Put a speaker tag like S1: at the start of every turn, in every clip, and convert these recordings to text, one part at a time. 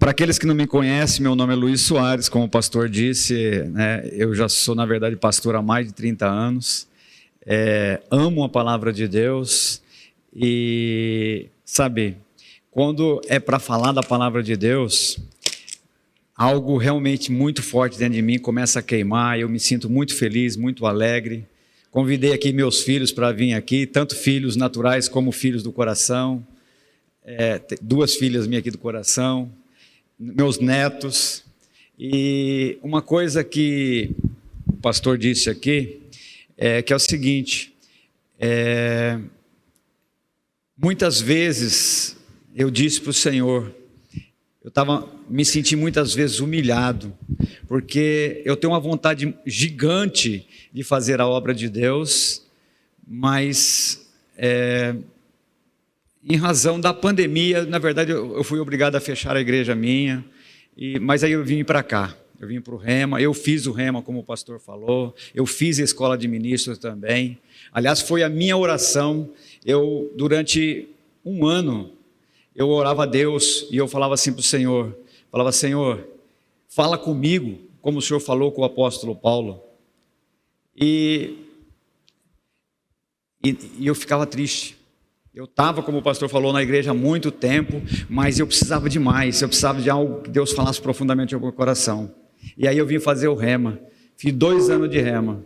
S1: Para aqueles que não me conhecem, meu nome é Luiz Soares, como o pastor disse, né, eu já sou, na verdade, pastor há mais de 30 anos, amo a palavra de Deus e, sabe, quando é para falar da palavra de Deus, algo realmente muito forte dentro de mim começa a queimar, eu me sinto muito feliz, muito alegre. Convidei aqui meus filhos para vir aqui, tanto filhos naturais como filhos do coração, 2 filhas minhas aqui do coração, meus netos, e uma coisa que o pastor disse aqui, que é o seguinte, muitas vezes eu disse para o Senhor, me senti muitas vezes humilhado, porque eu tenho uma vontade gigante de fazer a obra de Deus, mas em razão da pandemia, na verdade eu fui obrigado a fechar a igreja minha, mas aí eu vim para cá, eu vim para o Rema, eu fiz o Rema como o pastor falou, eu fiz a escola de ministros também, aliás foi a minha oração, durante um ano, eu orava a Deus e eu falava assim para o Senhor, Senhor, fala comigo, como o Senhor falou com o apóstolo Paulo, e eu ficava triste. Eu estava, como o pastor falou, na igreja há muito tempo, mas eu precisava de mais, eu precisava de algo que Deus falasse profundamente no meu coração. E aí eu vim fazer o Rema, fiz 2 anos de Rema,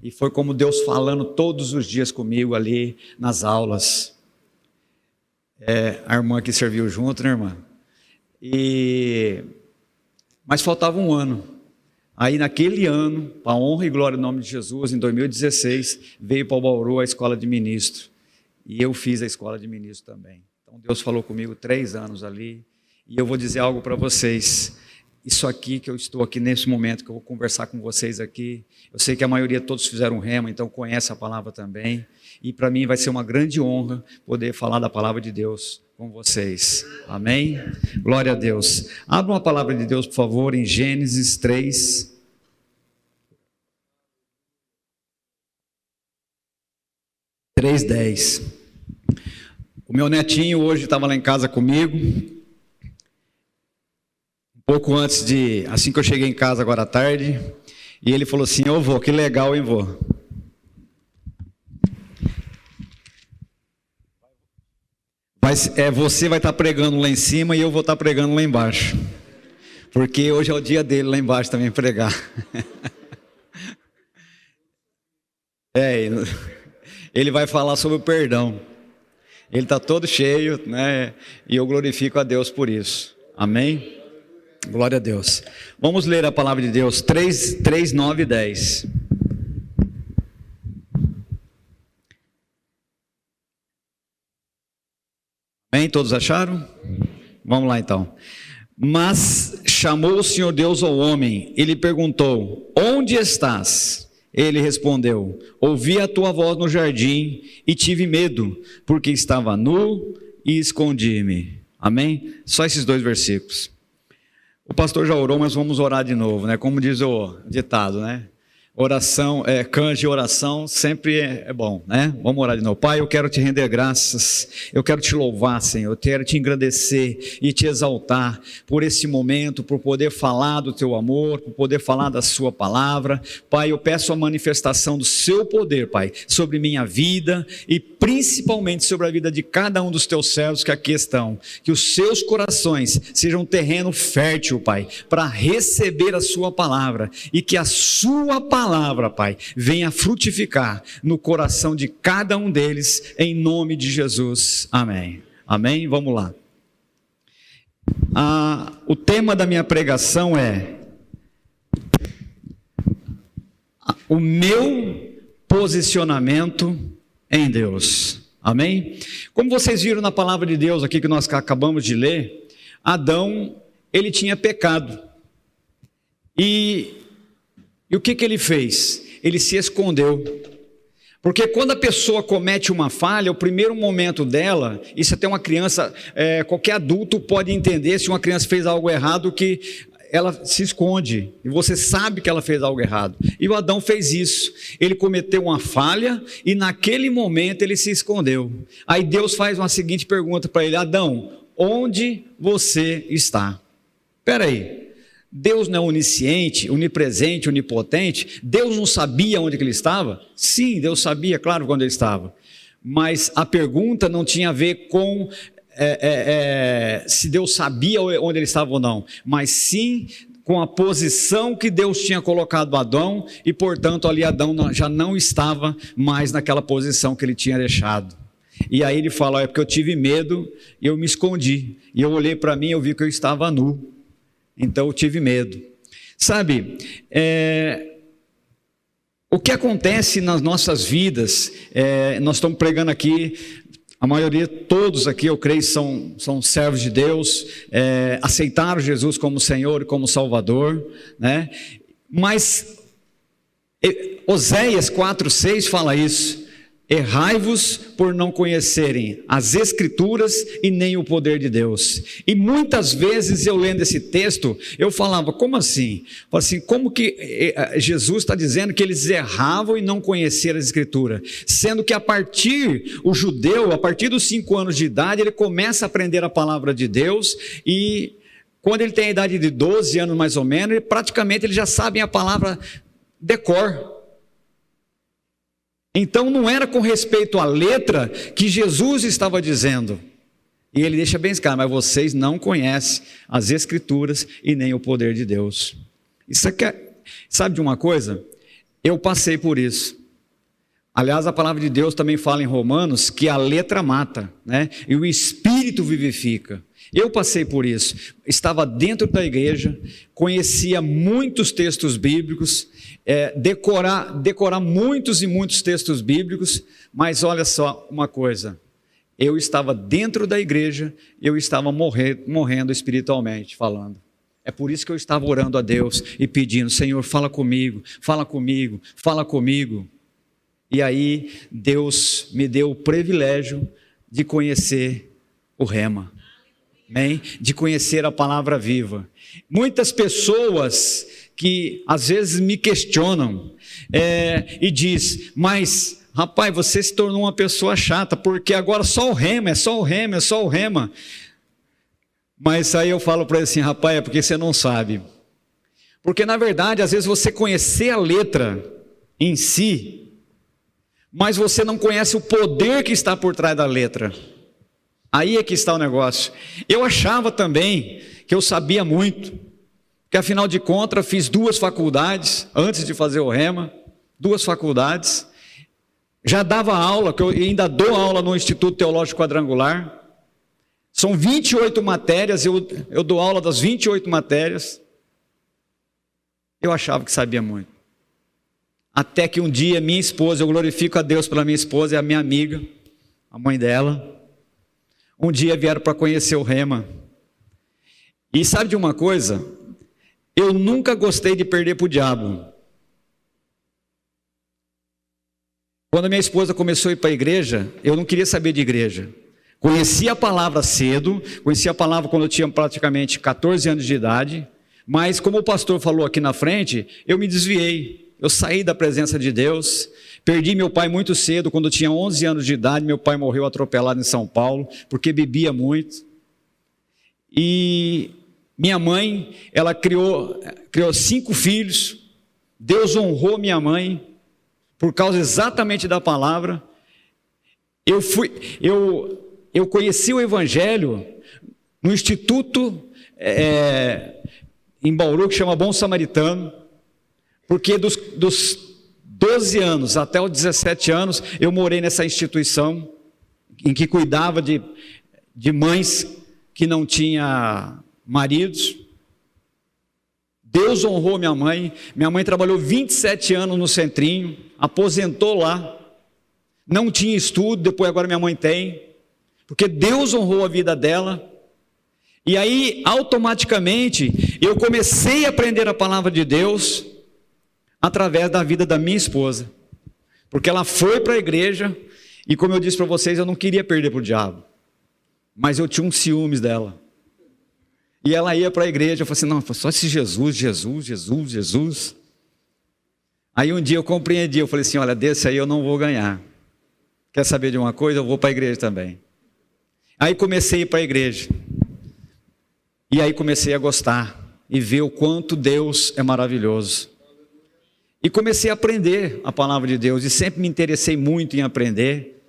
S1: e foi como Deus falando todos os dias comigo ali nas aulas. A irmã que serviu junto, né, irmã? Mas faltava um ano. Aí naquele ano, para a honra e glória do nome de Jesus, em 2016, veio para o Bauru a escola de ministro. E eu fiz a escola de ministro também. Então Deus falou comigo 3 anos ali. E eu vou dizer algo para vocês. Isso aqui que eu estou aqui nesse momento, que eu vou conversar com vocês aqui. Eu sei que a maioria todos fizeram Rema, então conhece a palavra também. E para mim vai ser uma grande honra poder falar da palavra de Deus com vocês. Amém? Glória a Deus. Abra uma palavra de Deus, por favor, em Gênesis 3. O meu netinho hoje estava lá em casa comigo, um pouco antes assim que eu cheguei em casa agora à tarde, e ele falou assim, ô vô, que legal, hein vô? Você vai estar pregando lá em cima e eu vou estar pregando lá embaixo, porque hoje é o dia dele lá embaixo também pregar. Ele vai falar sobre o perdão. Ele está todo cheio, né? E eu glorifico a Deus por isso. Amém? Glória a Deus. Vamos ler a palavra de Deus, 3, 9 e 10. Amém? Todos acharam? Vamos lá então. Mas chamou o Senhor Deus ao homem e lhe perguntou, onde estás? Ele respondeu, ouvi a tua voz no jardim e tive medo, porque estava nu e escondi-me. Amém? Só esses 2 versículos. O pastor já orou, mas vamos orar de novo, né? Como diz o ditado, né? Oração, canje oração sempre é bom, né? Vamos orar de novo. Pai, eu quero te render graças, eu quero te louvar, Senhor, eu quero te engrandecer e te exaltar por esse momento, por poder falar do teu amor, por poder falar da sua palavra. Pai, eu peço a manifestação do seu poder, Pai, sobre minha vida e principalmente sobre a vida de cada um dos teus servos que aqui estão. Que os seus corações sejam um terreno fértil, Pai, para receber a sua palavra e que a sua palavra, Pai, venha frutificar no coração de cada um deles, em nome de Jesus, amém. Amém? Vamos lá. O tema da minha pregação é o meu posicionamento em Deus, amém? Como vocês viram na palavra de Deus aqui que nós acabamos de ler, Adão, ele tinha pecado, e o que ele fez? Ele se escondeu, porque quando a pessoa comete uma falha, o primeiro momento dela, isso até uma criança, qualquer adulto pode entender, se uma criança fez algo errado, que ela se esconde, e você sabe que ela fez algo errado, e o Adão fez isso, ele cometeu uma falha, e naquele momento ele se escondeu. Aí Deus faz uma seguinte pergunta para ele, Adão, onde você está? Espera aí, Deus não é onisciente, onipresente, onipotente? Deus não sabia onde que ele estava? Sim, Deus sabia, claro, onde ele estava. Mas a pergunta não tinha a ver com se Deus sabia onde ele estava ou não, mas sim com a posição que Deus tinha colocado Adão, e portanto ali Adão já não estava mais naquela posição que ele tinha deixado. E aí ele fala, é porque eu tive medo e eu me escondi, e eu olhei para mim e eu vi que eu estava nu, então eu tive medo. Sabe, o que acontece nas nossas vidas, nós estamos pregando aqui, a maioria, todos aqui, eu creio, são servos de Deus, aceitaram Jesus como Senhor e como Salvador, né? Mas Oséias 4:6 fala isso: errai-vos por não conhecerem as Escrituras e nem o poder de Deus. E muitas vezes eu lendo esse texto, eu falava, como assim? Como que Jesus está dizendo que eles erravam e não conheceram as Escrituras? Sendo que o judeu, a partir dos 5 anos de idade, ele começa a aprender a palavra de Deus, e quando ele tem a idade de 12 anos mais ou menos, praticamente eles já sabem a palavra de cor. Então não era com respeito à letra que Jesus estava dizendo. E ele deixa bem claro, mas vocês não conhecem as Escrituras e nem o poder de Deus. Isso aqui sabe de uma coisa? Eu passei por isso. Aliás, a palavra de Deus também fala em Romanos que a letra mata, né? E o Espírito vivifica. Eu passei por isso, estava dentro da igreja, conhecia muitos textos bíblicos, decorar muitos e muitos textos bíblicos, mas olha só uma coisa, eu estava dentro da igreja, eu estava morrendo espiritualmente falando. É por isso que eu estava orando a Deus e pedindo, Senhor, fala comigo, fala comigo, fala comigo. E aí Deus me deu o privilégio de conhecer o Rema. Amém? De conhecer a palavra viva. Muitas pessoas que às vezes me questionam e diz, mas rapaz, você se tornou uma pessoa chata, porque agora só o Rema, é só o Rema, é só o Rema. Mas aí eu falo para ele assim, rapaz, é porque você não sabe. Porque na verdade, às vezes você conhecer a letra em si, mas você não conhece o poder que está por trás da letra. Aí é que está o negócio. Eu achava também que eu sabia muito, que afinal de contas fiz 2 faculdades, antes de fazer o Rema, 2 faculdades, já dava aula, que eu ainda dou aula no Instituto Teológico Quadrangular, são 28 matérias, eu dou aula das 28 matérias, eu achava que sabia muito. Até que um dia minha esposa, eu glorifico a Deus pela minha esposa, é a minha amiga, a mãe dela, um dia vieram para conhecer o Rema. E sabe de uma coisa? Eu nunca gostei de perder para o diabo. Quando a minha esposa começou a ir para a igreja, eu não queria saber de igreja. Conhecia a palavra cedo, conhecia a palavra quando eu tinha praticamente 14 anos de idade, mas como o pastor falou aqui na frente, eu me desviei. Eu saí da presença de Deus, perdi meu pai muito cedo, quando eu tinha 11 anos de idade, meu pai morreu atropelado em São Paulo, porque bebia muito. E minha mãe, ela criou 5 filhos, Deus honrou minha mãe, por causa exatamente da palavra. Eu conheci o Evangelho no instituto em Bauru, que chama Bom Samaritano, porque dos 12 anos até os 17 anos, eu morei nessa instituição, em que cuidava de mães que não tinham maridos. Deus honrou minha mãe trabalhou 27 anos no Centrinho, aposentou lá, não tinha estudo, depois agora minha mãe tem, porque Deus honrou a vida dela. E aí automaticamente eu comecei a aprender a palavra de Deus através da vida da minha esposa, porque ela foi para a igreja, e como eu disse para vocês, eu não queria perder para o diabo, mas eu tinha um ciúmes dela, e ela ia para a igreja, eu falei assim, não, só esse Jesus. Aí um dia eu compreendi, eu falei assim, olha, desse aí eu não vou ganhar, quer saber de uma coisa, eu vou para a igreja também. Aí comecei a ir para a igreja, E aí comecei a gostar e ver o quanto Deus é maravilhoso. E comecei a aprender a palavra de Deus, e sempre me interessei muito em aprender.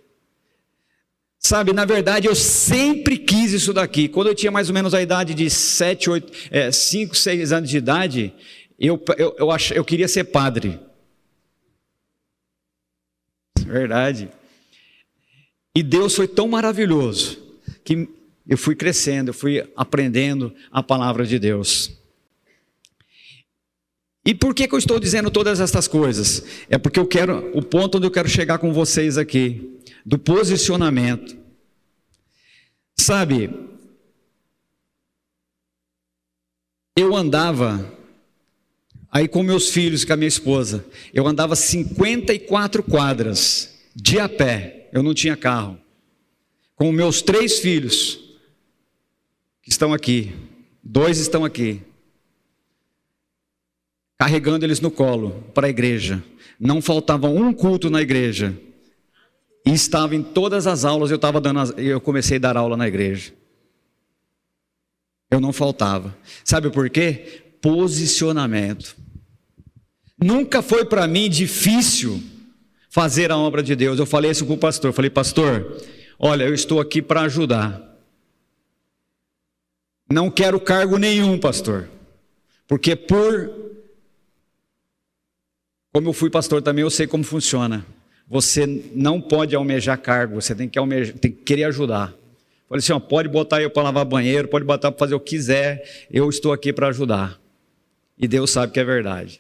S1: Sabe, na verdade eu sempre quis isso daqui. Quando eu tinha mais ou menos a idade de 5, 6 anos de idade, eu queria ser padre. Verdade. E Deus foi tão maravilhoso que eu fui crescendo, eu fui aprendendo a palavra de Deus. E por que eu estou dizendo todas essas coisas? É porque o ponto onde eu quero chegar com vocês aqui, do posicionamento. Sabe, eu andava, aí com meus filhos, com a minha esposa, eu andava 54 quadras de a pé, eu não tinha carro, com meus 3 filhos, que estão aqui, 2 estão aqui, carregando eles no colo para a igreja. Não faltava um culto na igreja, e estava em todas as aulas. Eu comecei a dar aula na igreja, eu não faltava. Sabe por quê? Posicionamento. Nunca foi para mim difícil fazer a obra de Deus. Eu falei isso com o pastor, eu falei: pastor, olha, eu estou aqui para ajudar, não quero cargo nenhum, pastor, porque como eu fui pastor também, eu sei como funciona. Você não pode almejar cargo, você tem que querer ajudar. Falei assim: ó, pode botar eu para lavar banheiro, pode botar para fazer o que quiser, eu estou aqui para ajudar. E Deus sabe que é verdade.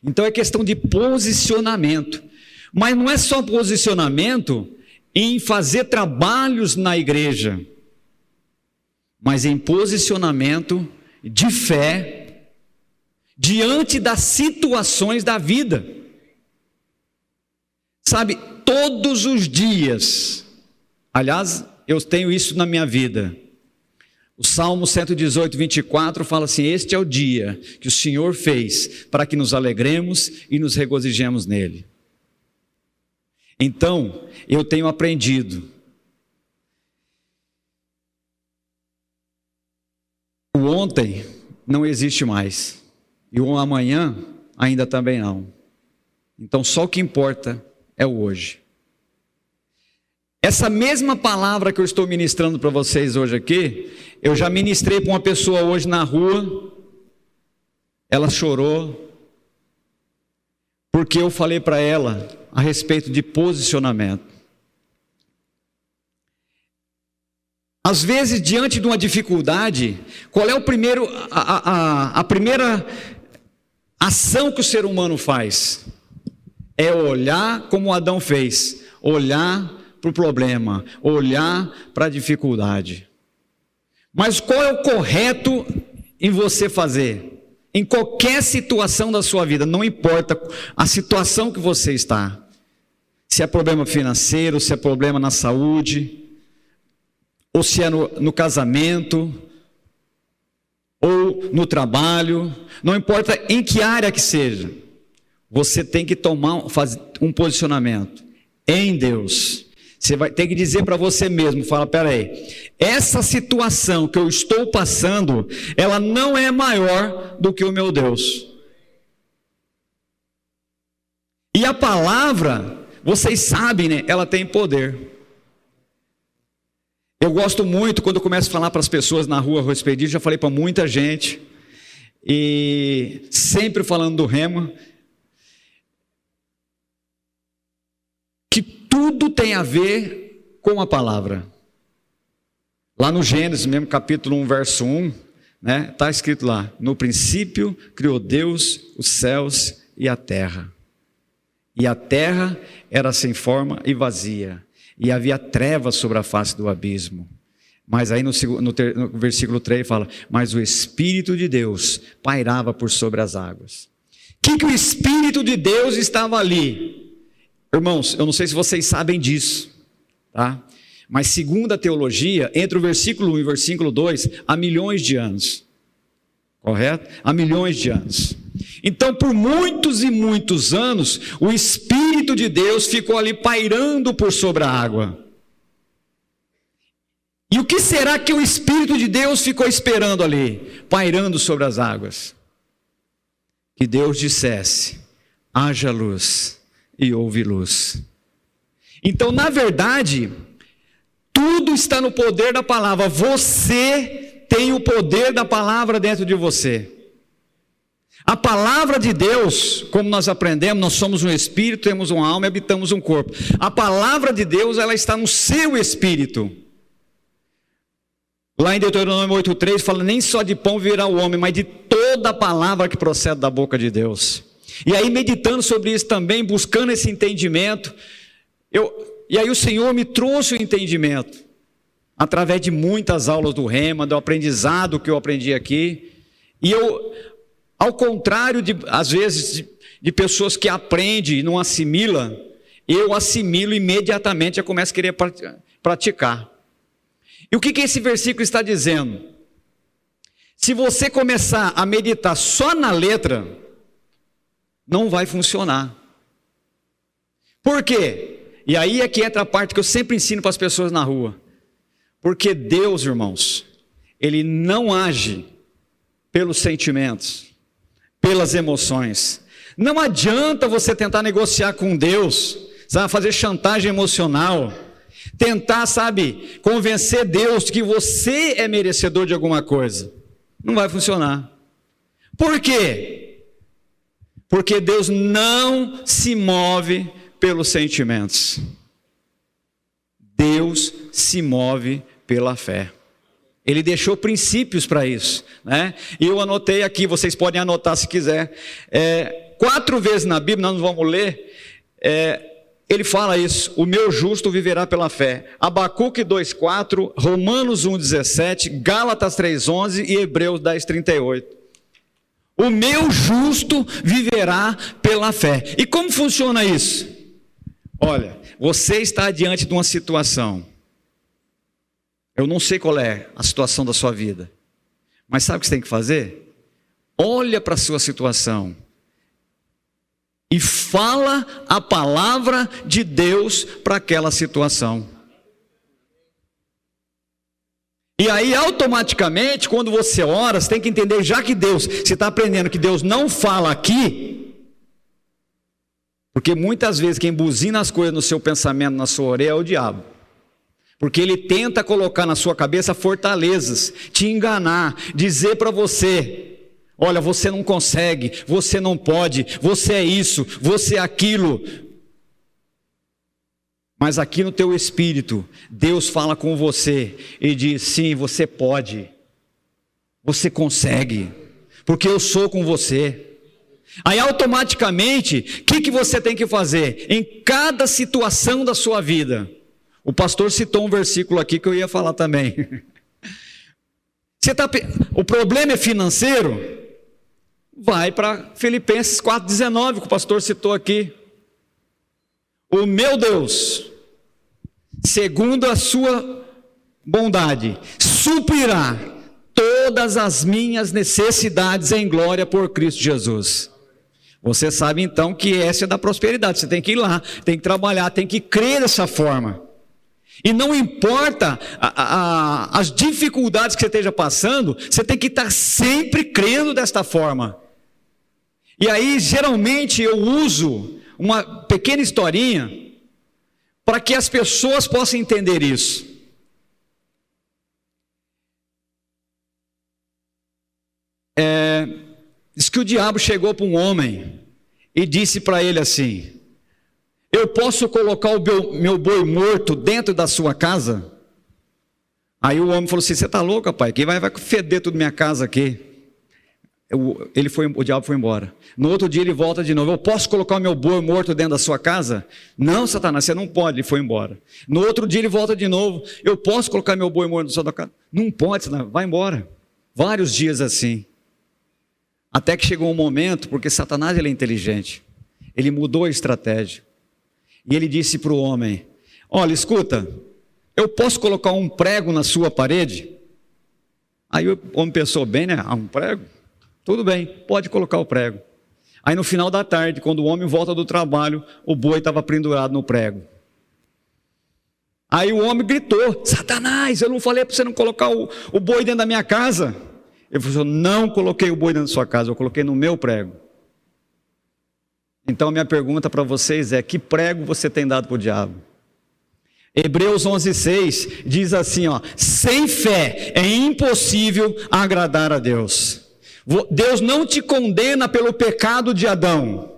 S1: Então é questão de posicionamento. Mas não é só posicionamento em fazer trabalhos na igreja, mas em posicionamento de fé diante das situações da vida. Sabe, todos os dias, aliás, eu tenho isso na minha vida. O Salmo 118, 24 fala assim: este é o dia que o Senhor fez para que nos alegremos e nos regozijemos nele. Então, eu tenho aprendido. O ontem não existe mais. E o amanhã ainda também não. Então só o que importa é o hoje. Essa mesma palavra que eu estou ministrando para vocês hoje aqui, eu já ministrei para uma pessoa hoje na rua. Ela chorou, porque eu falei para ela a respeito de posicionamento. Às vezes, diante de uma dificuldade, qual é a primeira ação que o ser humano faz? É olhar como Adão fez, olhar para o problema, olhar para a dificuldade. Mas qual é o correto em você fazer? Em qualquer situação da sua vida, não importa a situação que você está, se é problema financeiro, se é problema na saúde, ou se é no casamento, ou no trabalho, não importa em que área que seja, você tem que fazer um posicionamento em Deus. Você vai ter que dizer para você mesmo, fala: peraí, essa situação que eu estou passando, ela não é maior do que o meu Deus. E a palavra, vocês sabem, né? Ela tem poder. Eu gosto muito quando eu começo a falar para as pessoas na rua a respeito disso. Já falei para muita gente, e sempre falando do rema, que tudo tem a ver com a palavra. Lá no Gênesis, mesmo capítulo 1, verso 1, né, está escrito lá: no princípio criou Deus os céus e a terra. E a terra era sem forma e vazia, e havia trevas sobre a face do abismo. Mas aí no versículo 3 fala: mas o Espírito de Deus pairava por sobre as águas. O que o Espírito de Deus estava ali? Irmãos, eu não sei se vocês sabem disso, tá? Mas segundo a teologia, entre o versículo 1 e o versículo 2, há milhões de anos. Correto? Há milhões de anos. Então, por muitos e muitos anos, o Espírito de Deus ficou ali pairando por sobre a água. E o que será que o Espírito de Deus ficou esperando ali, pairando sobre as águas? Que Deus dissesse: haja luz, e houve luz. Então, na verdade, tudo está no poder da palavra. Você tem o poder da palavra dentro de você. A palavra de Deus, como nós aprendemos, nós somos um espírito, temos uma alma e habitamos um corpo. A palavra de Deus, ela está no seu espírito. Lá em Deuteronômio 8,3 fala: nem só de pão viverá o homem, mas de toda a palavra que procede da boca de Deus. E aí, meditando sobre isso também, buscando esse entendimento, e aí o Senhor me trouxe o entendimento, através de muitas aulas do Rema, do aprendizado que eu aprendi aqui. E eu, ao contrário às vezes, de pessoas que aprendem e não assimilam, eu assimilo imediatamente e começo a querer praticar. E o que esse versículo está dizendo? Se você começar a meditar só na letra, não vai funcionar. Por quê? E aí é que entra a parte que eu sempre ensino para as pessoas na rua. Porque Deus, irmãos, Ele não age pelos sentimentos, pelas emoções. Não adianta você tentar negociar com Deus, sabe, fazer chantagem emocional, tentar, sabe, convencer Deus que você é merecedor de alguma coisa. Não vai funcionar. Por quê? Porque Deus não se move pelos sentimentos. Deus se move pela fé. Ele deixou princípios para isso, né? E eu anotei aqui, vocês podem anotar se quiser. 4 vezes na Bíblia, nós não vamos ler, ele fala isso: o meu justo viverá pela fé. Abacuque 2,4, Romanos 1,17, Gálatas 3,11 e Hebreus 10,38. O meu justo viverá pela fé. E como funciona isso? Olha, você está diante de uma situação. Eu não sei qual é a situação da sua vida, mas sabe o que você tem que fazer? Olha para a sua situação e fala a palavra de Deus para aquela situação. E aí, automaticamente, quando você ora, você tem que entender, já que Deus, você está aprendendo que Deus não fala aqui, porque muitas vezes quem buzina as coisas no seu pensamento, na sua orelha, é o diabo. Porque ele tenta colocar na sua cabeça fortalezas, te enganar, dizer para você: olha, você não consegue, você não pode, você é isso, você é aquilo. Mas aqui no teu espírito, Deus fala com você e diz: sim, você pode, você consegue, porque eu sou com você. Aí automaticamente, o que você tem que fazer? Em cada situação da sua vida, o pastor citou um versículo aqui que eu ia falar também. O problema é financeiro? Vai para Filipenses 4,19, que o pastor citou aqui. O meu Deus, segundo a sua bondade, suprirá todas as minhas necessidades em glória por Cristo Jesus. Você sabe então que essa é da prosperidade. Você tem que ir lá, tem que trabalhar, tem que crer dessa forma. E não importa as dificuldades que você esteja passando, você tem que estar sempre crendo desta forma. E aí, geralmente, eu uso uma pequena historinha para que as pessoas possam entender isso. Diz que o diabo chegou para um homem e disse para ele assim: eu posso colocar o meu boi morto dentro da sua casa? Aí o homem falou assim: você está louco, rapaz? Quem vai feder tudo minha casa aqui? O diabo foi embora. No outro dia ele volta de novo: eu posso colocar o meu boi morto dentro da sua casa? Não, Satanás, você não pode. Ele foi embora. No outro dia ele volta de novo: eu posso colocar meu boi morto dentro da sua casa? Não pode, Satanás, vai embora. Vários dias assim. Até que chegou um momento, porque Satanás ele é inteligente, ele mudou a estratégia. E ele disse para o homem: olha, escuta, eu posso colocar um prego na sua parede? Aí o homem pensou bem, né? Um prego? Tudo bem, pode colocar o prego. Aí no final da tarde, quando o homem volta do trabalho, o boi estava pendurado no prego. Aí o homem gritou: Satanás, eu não falei para você não colocar o boi dentro da minha casa? Ele falou: não coloquei o boi dentro da sua casa, eu coloquei no meu prego. Então minha pergunta para vocês é: que prego você tem dado para o diabo? Hebreus 11:6 diz assim, ó: sem fé é impossível agradar a Deus. Deus não te condena pelo pecado de Adão,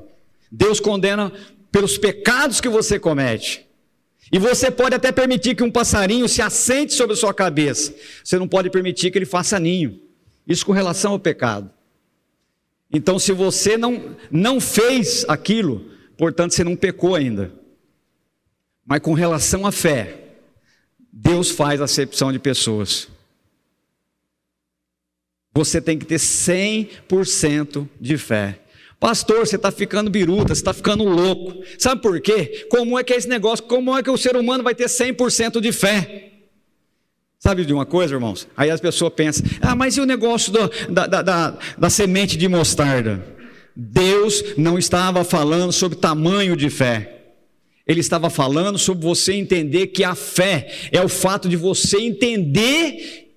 S1: Deus condena pelos pecados que você comete. E você pode até permitir que um passarinho se assente sobre a sua cabeça, você não pode permitir que ele faça ninho. Isso com relação ao pecado. Então, se você não fez aquilo, portanto você não pecou ainda. Mas com relação à fé, Deus faz acepção de pessoas. Você tem que ter 100% de fé. Pastor, você está ficando biruta, você está ficando louco. Sabe por quê? Como é que é esse negócio? Como é que o ser humano vai ter 100% de fé? Sabe de uma coisa, irmãos? Aí as pessoas pensam: mas e o negócio da semente de mostarda? Deus não estava falando sobre tamanho de fé. Ele estava falando sobre você entender que a fé é o fato de você entender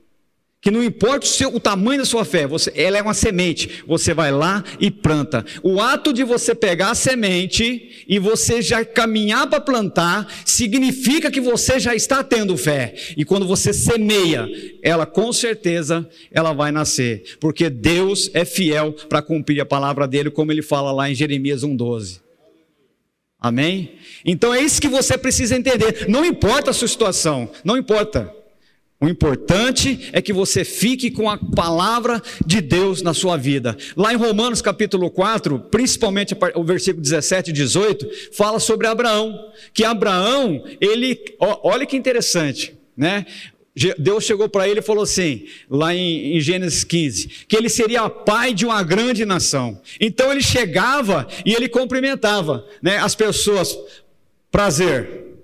S1: que não importa o tamanho da sua fé, ela é uma semente, você vai lá e planta. O ato de você pegar a semente e você já caminhar para plantar, significa que você já está tendo fé. E quando você semeia, ela com certeza ela vai nascer, porque Deus é fiel para cumprir a palavra dele, como ele fala lá em Jeremias 1:12. Amém? Então é isso que você precisa entender. Não importa a sua situação, não importa. O importante é que você fique com a palavra de Deus na sua vida. Lá em Romanos capítulo 4, principalmente o versículo 17 e 18, fala sobre Abraão. Que Abraão, olha que interessante, né? Deus chegou para ele e falou assim, lá em Gênesis 15, que ele seria pai de uma grande nação. Então ele chegava e ele cumprimentava, né, as pessoas: prazer,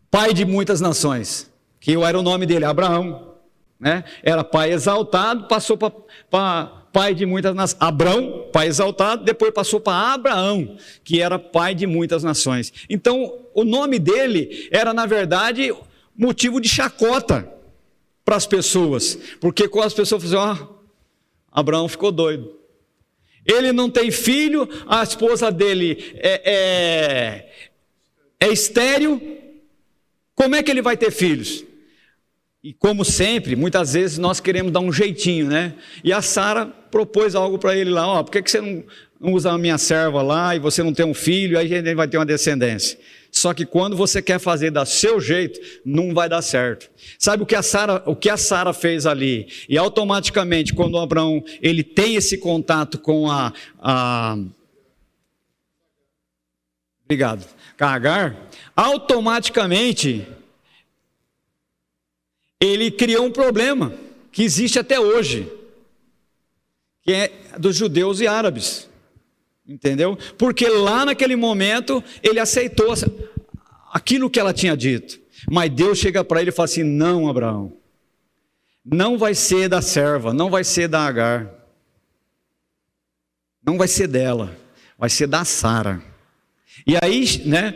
S1: pai de muitas nações. Que era o nome dele, Abraão, né? Era pai exaltado, passou para pai de muitas nações. Abrão, pai exaltado, depois passou para Abraão, que era pai de muitas nações. Então, o nome dele era, na verdade, motivo de chacota para as pessoas, porque quando as pessoas faziam: Abraão ficou doido. Ele não tem filho, a esposa dele é estéril, como é que ele vai ter filhos? E como sempre, muitas vezes nós queremos dar um jeitinho, né? E a Sara propôs algo para ele lá: por que você não usa a minha serva lá e você não tem um filho, aí a gente vai ter uma descendência? Só que quando você quer fazer do seu jeito, não vai dar certo. Sabe o que a Sara fez ali? E automaticamente, quando o Abraão ele tem esse contato com com a Agar, automaticamente ele criou um problema que existe até hoje, que é dos judeus e árabes, entendeu? Porque lá naquele momento ele aceitou aquilo que ela tinha dito, mas Deus chega para ele e fala assim: não, Abraão, não vai ser da serva, não vai ser da Agar, não vai ser dela, vai ser da Sara. E aí, né,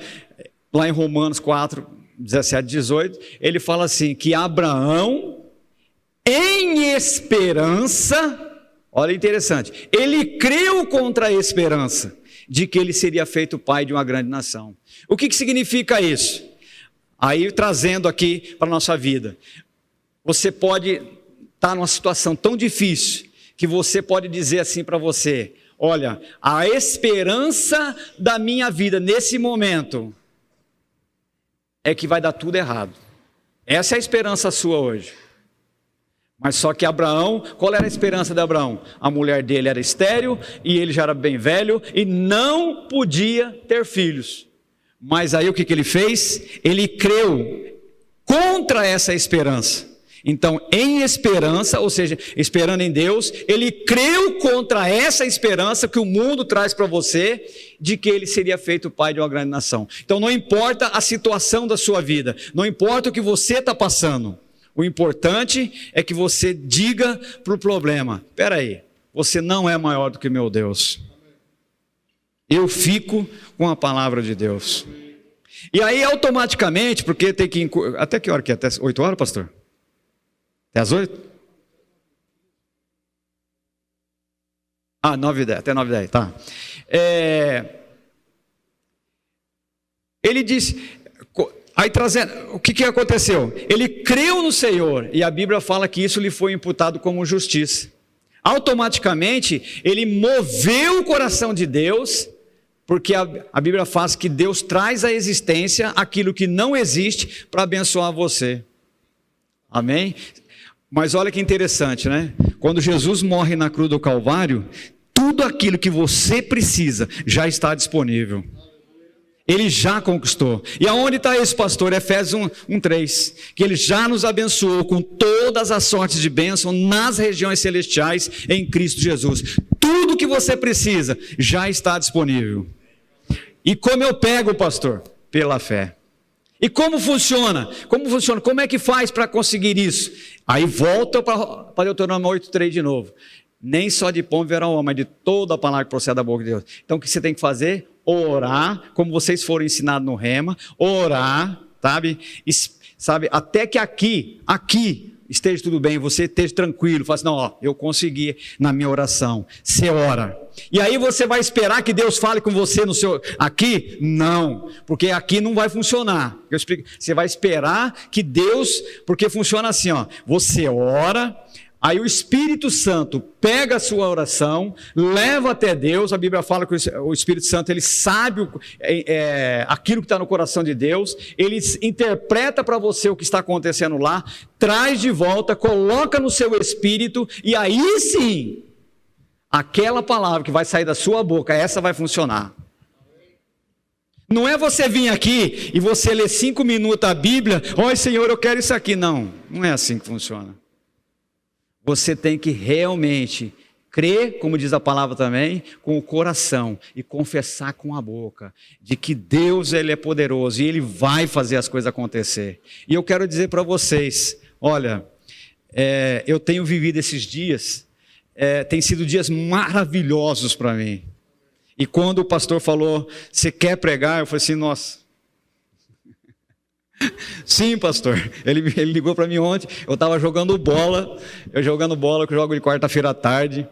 S1: lá em Romanos 4, 17, 18, ele fala assim, que Abraão, em esperança, olha interessante, ele creu contra a esperança de que ele seria feito pai de uma grande nação. O que significa isso? Aí trazendo aqui para a nossa vida, você pode estar numa situação tão difícil, que você pode dizer assim para você: olha, a esperança da minha vida nesse momento é que vai dar tudo errado. Essa é a esperança sua hoje. Mas só que Abraão, qual era a esperança de Abraão? A mulher dele era estéril e ele já era bem velho e não podia ter filhos. Mas aí o que ele fez? Ele creu contra essa esperança. Então, em esperança, ou seja, esperando em Deus, ele creu contra essa esperança que o mundo traz para você, de que ele seria feito pai de uma grande nação. Então, não importa a situação da sua vida, não importa o que você está passando, o importante é que você diga para o problema: espera aí, você não é maior do que meu Deus. Eu fico com a palavra de Deus. E aí, automaticamente, porque tem que... Até que hora que é? Até 8 horas, pastor? Até as 8? 9h10, até 9h10, tá. Ele disse... Aí trazendo, o que aconteceu? Ele creu no Senhor, e a Bíblia fala que isso lhe foi imputado como justiça. Automaticamente, ele moveu o coração de Deus, porque a Bíblia fala que Deus traz à existência aquilo que não existe para abençoar você. Amém? Mas olha que interessante, né? Quando Jesus morre na cruz do Calvário, tudo aquilo que você precisa já está disponível. Ele já conquistou. E aonde está esse pastor? Efésios 1:3. Que ele já nos abençoou com todas as sortes de bênção nas regiões celestiais em Cristo Jesus. Tudo que você precisa já está disponível. E como eu pego, pastor? Pela fé. E como funciona? Como é que faz para conseguir isso? Aí volta para Deuteronômio 8:3 de novo. Nem só de pão viverá o homem, mas de toda a palavra que procede da boca de Deus. Então o que você tem que fazer? Orar, como vocês foram ensinados no Rema, orar, sabe, até que aqui esteja tudo bem, você esteja tranquilo, fala assim, não, eu consegui na minha oração, você ora, e aí você vai esperar que Deus fale com você no seu, aqui? Não, porque aqui não vai funcionar, eu explico, você vai esperar que Deus, porque funciona assim, você ora, aí o Espírito Santo pega a sua oração, leva até Deus, a Bíblia fala que o Espírito Santo, ele sabe aquilo que está no coração de Deus, ele interpreta para você o que está acontecendo lá, traz de volta, coloca no seu espírito, e aí sim, aquela palavra que vai sair da sua boca, essa vai funcionar. Não é você vir aqui e você ler 5 minutos a Bíblia, Senhor, eu quero isso aqui, não é assim que funciona. Você tem que realmente crer, como diz a palavra também, com o coração e confessar com a boca, de que Deus ele é poderoso e Ele vai fazer as coisas acontecer. E eu quero dizer para vocês, olha, eu tenho vivido esses dias, tem sido dias maravilhosos para mim. E quando o pastor falou, você quer pregar? Eu falei assim, nossa... Sim, pastor, ele ligou para mim ontem, eu estava jogando bola, que eu jogo de quarta-feira à tarde,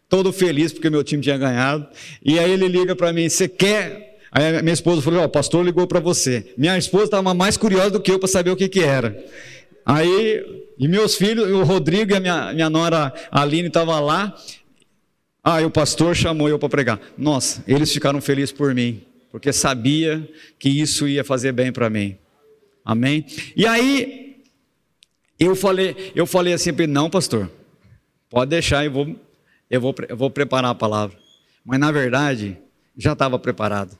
S1: todo feliz porque meu time tinha ganhado, e aí ele liga para mim, você quer? Aí minha esposa falou, o pastor ligou para você. Minha esposa estava mais curiosa do que eu para saber o que era. Aí, e meus filhos, o Rodrigo e a minha nora a Aline estavam lá, o pastor chamou eu para pregar. Nossa, eles ficaram felizes por mim, porque sabia que isso ia fazer bem para mim. Amém? E aí, eu falei assim para ele, não, pastor, pode deixar, eu vou preparar a palavra. Mas na verdade, já estava preparado.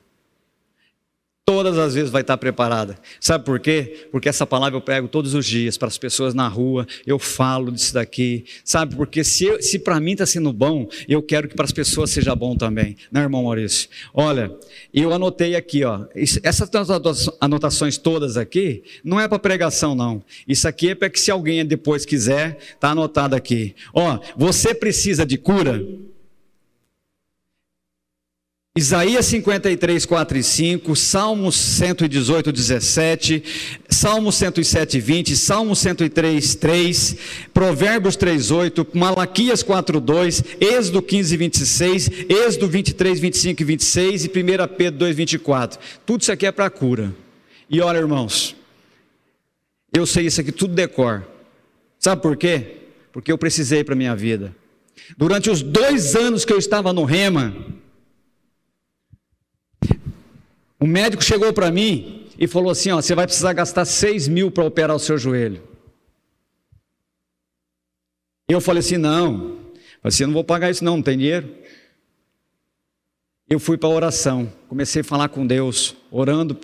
S1: Todas as vezes vai estar preparada. Sabe por quê? Porque essa palavra eu prego todos os dias para as pessoas na rua, eu falo disso daqui. Sabe, porque se para mim está sendo bom, eu quero que para as pessoas seja bom também. Né, irmão Maurício? Olha, eu anotei aqui, essas anotações todas aqui, não é para pregação não. Isso aqui é para que se alguém depois quiser, está anotado aqui. Você precisa de cura? Isaías 53, 4 e 5, Salmos 118, 17, Salmos 107, 20, Salmos 103, 3, Provérbios 3, 8, Malaquias 4, 2, Êxodo 15, 26, Êxodo 23, 25 e 26 e 1 Pedro 2, 24. Tudo isso aqui é para cura. E olha, irmãos, eu sei isso aqui tudo decor. Sabe por quê? Porque eu precisei para a minha vida. Durante os 2 anos que eu estava no Rema, o médico chegou para mim e falou assim, você vai precisar gastar 6 mil para operar o seu joelho. Eu falei assim, não vou pagar isso não tem dinheiro. Eu fui para a oração, comecei a falar com Deus, orando,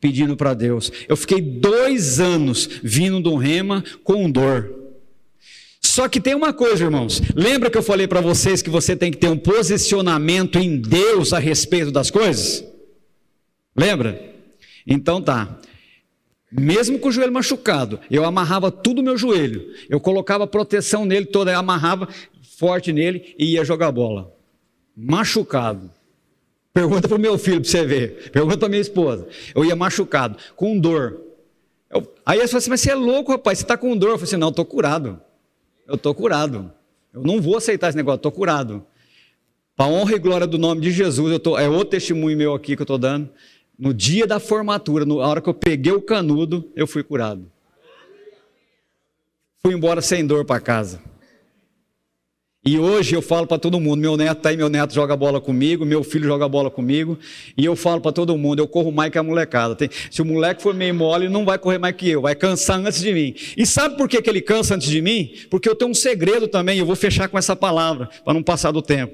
S1: pedindo para Deus. Eu fiquei 2 anos vindo do Rema com dor. Só que tem uma coisa, irmãos, lembra que eu falei para vocês que você tem que ter um posicionamento em Deus a respeito das coisas? Lembra? Então tá, mesmo com o joelho machucado, eu amarrava tudo no meu joelho, eu colocava proteção nele toda, eu amarrava forte nele e ia jogar bola, machucado. Pergunta para o meu filho para você ver. Pergunta para minha esposa. Eu ia machucado, com dor. Aí eles falaram assim, mas você é louco, rapaz, você está com dor. Eu falei assim, não, eu estou curado. Eu estou curado. Eu não vou aceitar esse negócio, estou curado. Para a honra e glória do nome de Jesus, é outro testemunho meu aqui que eu estou dando. No dia da formatura, na hora que eu peguei o canudo, eu fui curado. Fui embora sem dor para casa. E hoje eu falo para todo mundo, meu neto está aí, meu neto joga bola comigo, meu filho joga bola comigo, e eu falo para todo mundo, eu corro mais que a molecada. Se o moleque for meio mole, ele não vai correr mais que eu, vai cansar antes de mim. E sabe por que ele cansa antes de mim? Porque eu tenho um segredo também, eu vou fechar com essa palavra, para não passar do tempo.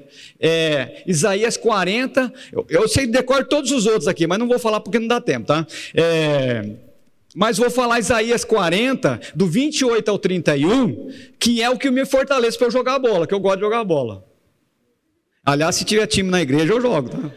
S1: Isaías 40, eu sei decor todos os outros aqui, mas não vou falar porque não dá tempo, tá? Mas vou falar Isaías 40, do 28 ao 31, que é o que me fortalece para eu jogar a bola, que eu gosto de jogar a bola. Aliás, se tiver time na igreja, eu jogo, tá?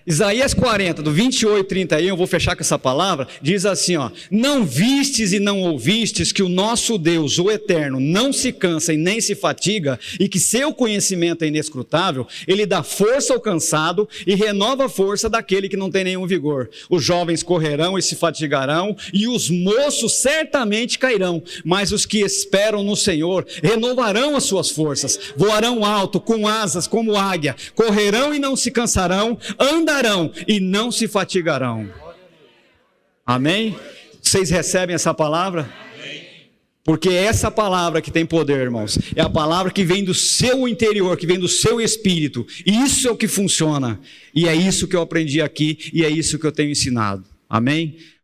S1: Isaías 40, do 28 ao 31, eu vou fechar com essa palavra, diz assim, ó: não vistes e não ouvistes que o nosso Deus, o Eterno, não se cansa e nem se fatiga, e que seu conhecimento é inescrutável, ele dá força ao cansado e renova a força daquele que não tem nenhum vigor. Os jovens correrão e se fatigarão, e os moços certamente cairão, mas os que esperam no Senhor renovarão as suas forças, voarão alto com asas como águia, correrão e não se cansarão, andarão e não se fatigarão. Amém? Vocês recebem essa palavra? Porque é essa palavra que tem poder, irmãos. É a palavra que vem do seu interior, que vem do seu espírito. E isso é o que funciona. E é isso que eu aprendi aqui e é isso que eu tenho ensinado. Amém?